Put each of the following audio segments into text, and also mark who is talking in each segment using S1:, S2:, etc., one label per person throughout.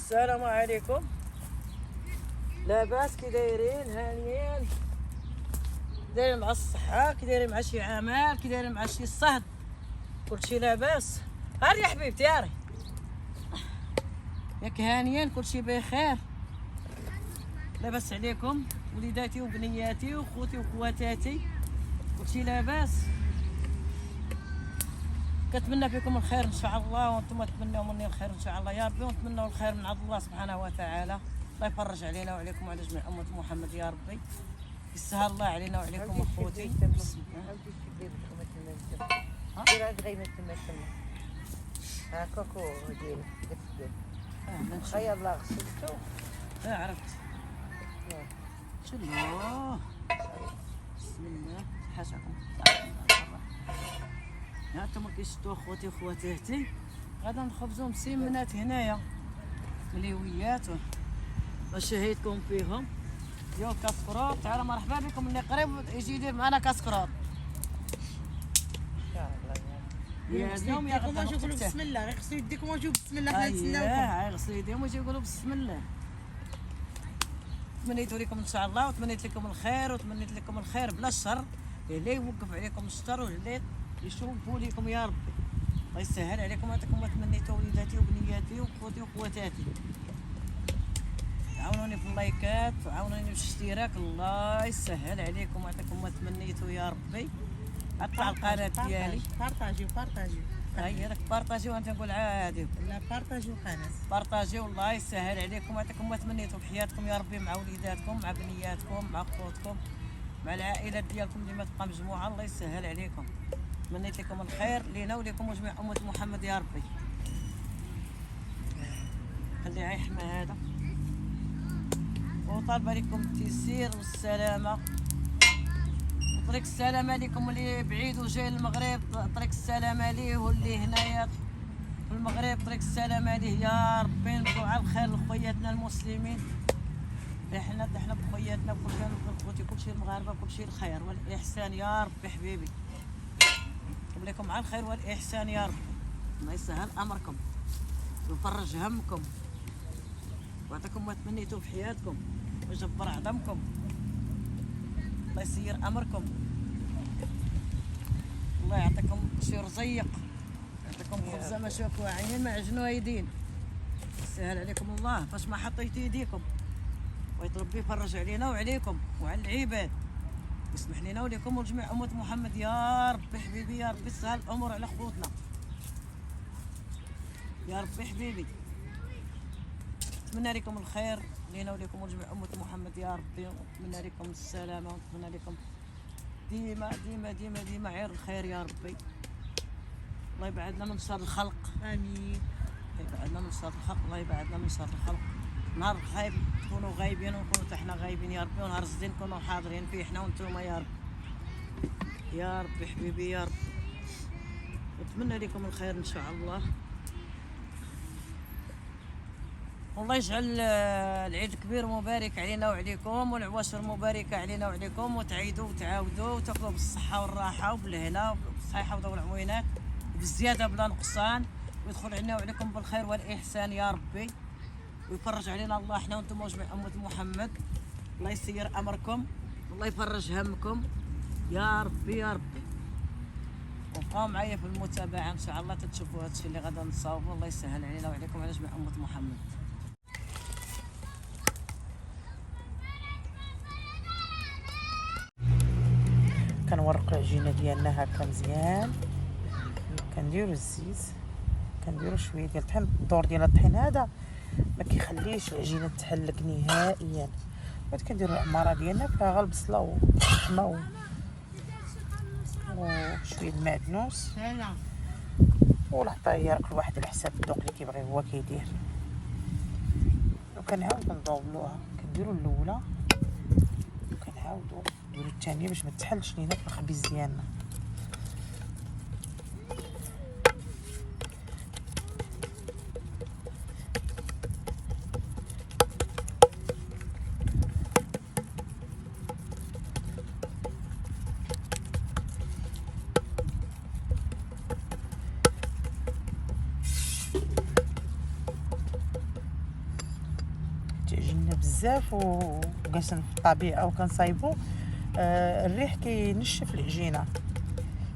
S1: السلام عليكم. لاباس كي دايرين؟ هانيين؟ دايرين مع الصحة؟ كي دايرين مع شي عمل؟ كي دايرين مع شي الصهد؟ كلشي لاباس؟ هاري يا حبيبتي هاري، ياك هانيين؟ كلشي بخير؟ لاباس عليكم وليداتي وبنياتي وخوتي وخواتاتي؟ كلشي لاباس؟ كنتمنى فيكم الخير ان شاء الله، وانتم تمنوا مني الخير ان شاء الله يا ربي، ونتمنوا الخير من عند الله سبحانه وتعالى. الله يفرج علينا وعليكم وعلى جميع امه محمد يا ربي، يسهل الله علينا وعليكم اخوتي.
S2: هاكاكو ديالك هيا الله غسلتو.
S1: عرفت شنو. بسم الله حاشاكم. هانتوما كيشدوا اخوتي وخواتاتي، غادا نخبزو مسيمنات هنايا مليويات باش شهيتكم فيهم. ديال كاسكروط، تعالوا مرحبا بكم اللي قريب يجي يدير معنا كاسكروط.
S2: اليوم يا غدا نقولوا بسم الله، غير غسلوا يديكم وجيو بسم الله، حنا نتسناوكم.
S1: هاي غسلوا يديهم ويجيو يقولوا بسم الله. تمنيت لكم ان شاء الله، وتمنيت لكم الخير، وتمنيت لكم الخير بلا الشر، اللي يوقف عليكم الشر واللي يشوفوا لكم يا ربي. الله يسهل عليكم هاتكم ما تمنيتوا وليداتي وبنياتي وخوتي وخواتاتي. عاونوني في اللايكات وعاونوني في الاشتراك، الله يسهل عليكم هاتكم ما تمنيتوا يا ربي. قطع القناه ديالي،
S2: بارطاجيو
S1: هاي راك بارطاجيو، وانت نقول عادي
S2: لا بارطاجيو القناه،
S1: بارطاجيو. الله يسهل عليكم هاتكم ما تمنيتوا في حياتكم يا ربي، مع وليداتكم مع بنياتكم مع خوتكم مع العائلات ديالكم ديما تبقى مجموعه. الله يسهل عليكم، تمنيت لكم الخير لينا ولكم وجميع امه محمد يا ربي. خلي عيحنا هذا، وطالبه لكم التيسير والسلامه، طريق السلامه لكم اللي بعيد وجاي للمغرب، طريق السلامه ليه، واللي هنايا في المغرب طريق السلامه ليه يا ربي. نبقوا على الخير لخوياتنا المسلمين، حنا بخوياتنا بخوتي كلشي المغاربه كلشي الخير والاحسان يا ربي حبيبي. لكم على الخير والاحسان يا رب، الله يسهل امركم ويفرج همكم ويعطيكم ما تمنيتوا في حياتكم ويجبر عظمكم. الله يسير امركم، الله يعطيكم شي رزيق، يعطيكم خبزه ما شوك واعيين ما عجنوا ايدين. يسهل عليكم الله فاش ما حطيتوا يديكم، ويتربي يفرج علينا وعليكم وعلى العباد، يسمح لنا ولكم وجميع أمة محمد يا ربي حبيبي. يا ربي سهل الأمور على خوتنا يا ربي حبيبي. نتمنى لكم الخير لينا ولكم وجميع أمة محمد يا ربي، ونتمنى لكم السلامة، ونتمنى لكم ديما ديما ديما ديما غير الخير يا ربي. الله يبعدنا من شر الخلق،
S2: امين.
S1: الله يبعدنا من شر الخلق، الله يبعدنا من شر الخلق. نهار الخايب تكونوا غايبين ونكونوا حنا غايبين يا ربي، ونهار الزين نكونوا حاضرين فيه حنا وانتوما يا رب يا ربي حبيبي يا رب. نتمنى لكم الخير ان شاء الله، والله يجعل العيد كبير ومبارك علينا وعليكم، والعواشر مباركه علينا وعليكم، وتعيدوا وتعاودوا وتاكلوا بالصحه والراحه وبالهنا وبالصحيحه والعوينات وبالزياده بلا نقصان، ويدخل علينا وعليكم بالخير والاحسان يا ربي، ويفرج علينا الله حنا وانتم وجميع امه محمد. الله يسير امركم والله يفرج همكم يا ربي يا ربي. وبقاو معايا في المتابعه ان شاء الله تتشوفوا هذا الشيء اللي غادا نصاوبوا. الله يسهل علينا وعليكم وعلى جميع امه محمد.
S2: كنورقوا العجينه ديالنا هكا مزيان، كنديروا الزيت، كنديروا شويه ديال الطحين. الدور ديال الطحين هذا ما كيخليش العجينه تحلق نهائيا. بعد كنديروا العماره ديالنا فيها غير البصله واللحمه وشويه المعدنوس والعطايه، كل واحد على حساب الذوق اللي كيبغي هو كيدير. وكنعاودوا نضوبلوها، كنديروا الاولى وكنعاودوا نديروا الثانيه باش ما تحلش لينا في الخبيز ديالنا. بزاف وجالسين في الطبيعه وكنصايبو، الريح كينشف العجينه،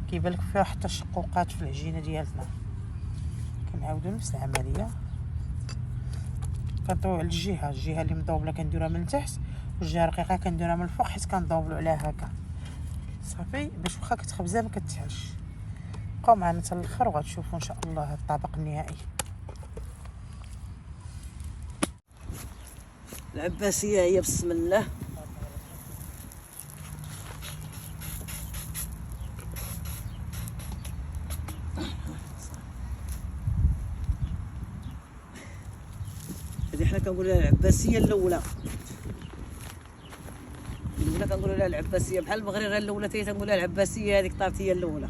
S2: كيبان لك فيها حتى شقوقات في العجينه ديالتنا. كنعاودو نفس العمليه، كنطويو على الجهه اللي مضوبله كنديروها من التحت، والجهه رقيقه كنديروها من الفوق، حيت كنضوبلو عليها هكا صافي باش واخا كتخبزها ما كتحلش. بقاو معنا حتى الاخر وغتشوفوا ان شاء الله الطبق النهائي.
S1: العباسيه هي بسم الله. هذه حنا كنقولوا لها العباسيه الاولى، كنقولوا لها العباسيه بحال المغرب الاولى حتى تنقول لها العباسيه، هذيك طابت هي الاولى.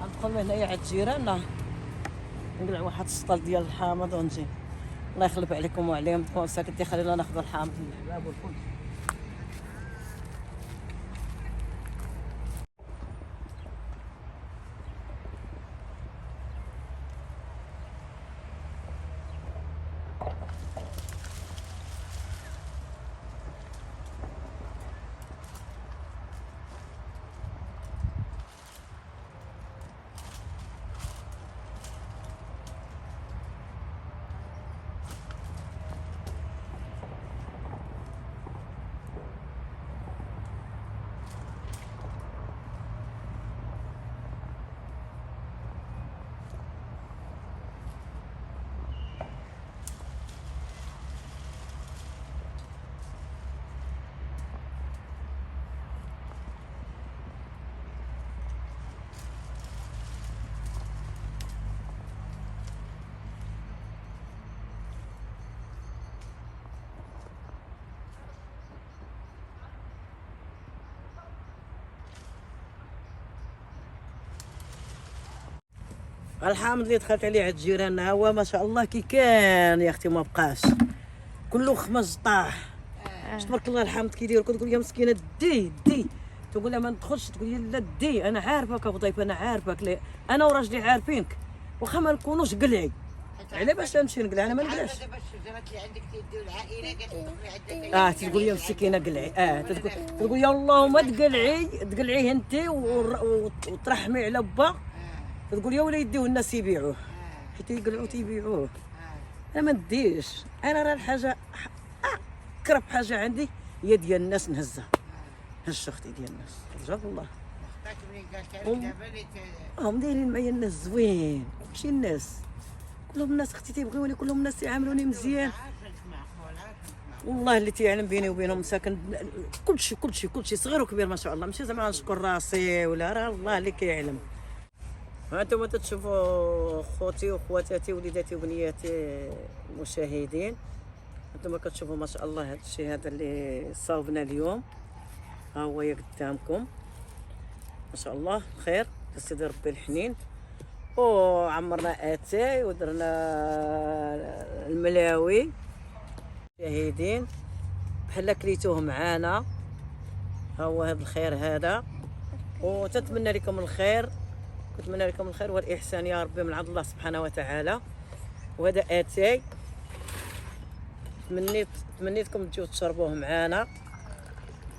S1: غندخل من هنايا عند جيراننا نقلع واحد السطل ديال الحامض ونجي. الله يخلف عليكم وعليهم، تكون ساكتين خلينا ناخذ الحامض من الحباب والكل. الحامض اللي دخلت عليه عند جيراننا هو ما شاء الله كي كان يا اختي ما بقاش، كله خمج طاح. تبارك الله الحامض كيدير. كنت تقول يا مسكينه دي تقول لها ما ندخلش، تقول لي لا دي انا عارفك ابو ضيف، انا عارفك، لا انا وراجلي عارفينك واخا ما نكونوش قلعي. على باش نمشي نقلع؟ انا ما نقلعش. تقول يا مسكينه قلعي. تقول يا الله ما تقلعيه انت وترحمي على با. تقول يا ولا يديوه الناس يبيعوه، حيت يقلعوا تيبيعوه. انا ما نديش، انا راه الحاجه اقرب حاجه عندي هي ديال الناس نهزها. هز اختي ديال الناس رجاك الله. هم دايرين معايا الناس زوين، ماشي الناس كلهم الناس اختي تيبغيوني، كلهم الناس تيعاملوني مزيان. والله اللي تيعلم بيني وبينهم ساكن كلشي صغير وكبير ما شاء الله. ماشي زعما نشكر راسي ولا، راه الله اللي كيعلم. هانتوما تتشوفوا خوتي وخواتاتي وليداتي وبنياتي المشاهدين، هانتوما كتشوفوا ما شاء الله هذا الشيء هذا اللي صاوبنا اليوم، ها هو قدامكم ما شاء الله خير سيدي ربي الحنين. وعمرنا اتاي ودرنا الملاوي مشاهدين بحال كليتوه معانا. ها هو هذا الخير هذا، وتتمنى لكم الخير، كنتمنى لكم الخير والاحسان يا ربي من عند الله سبحانه وتعالى. وهذا اتاي تمنيتكم تجيو تشربوه معانا.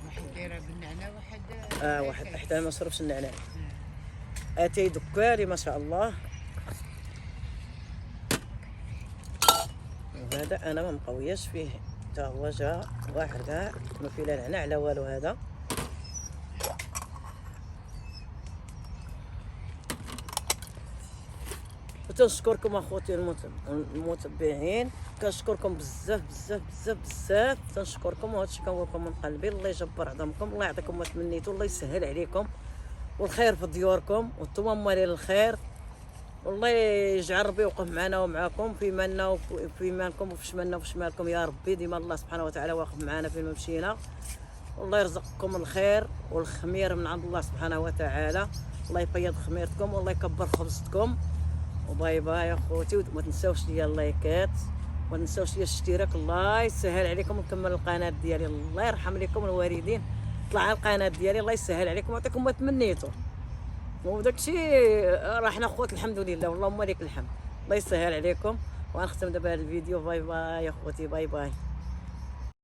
S3: واحد دايره بالنعناع واحد
S1: حتى ما شربش النعناع. اتاي دكاري ما شاء الله. وهذا انا ما مقوياش فيه حتى هو جا واحد كاع ما فيه لا نعناع لا والو. هذا وتنشكركم اخوتي المتبعين، كنشكركم بزاف بزاف بزاف بزاف، تنشكركم وهادشي كنقول لكم من قلبي. الله يجبر عظمكم، الله يعطيكم ما تمنيتوا، الله يسهل عليكم والخير في ديوركم وانتم موالين الخير، والله يجعل ربي يوقف معنا ومعاكم في مالنا وفي مالكم وفي شمالنا وفي شمالكم يا ربي. ديما الله سبحانه وتعالى واقف معنا فين ما مشينا، والله يرزقكم الخير والخمير من عند الله سبحانه وتعالى. الله يبيض خميرتكم والله يكبر خبزتكم. وباي باي اخوتي، وما تنساوش ديال اللايكات، وما تنساوش ديال الاشتراك. الله يسهل عليكم ونكمل القناه ديالي، الله يرحم لكم الوالدين، طلع على القناه ديالي، الله يسهل عليكم ويعطيكم ما تمنيتوا. وداكشي راه حنا خوات الحمد لله، واللهم لك الحمد. الله يسهل عليكم، وغنختم دابا هذا الفيديو. باي باي اخوتي، باي باي.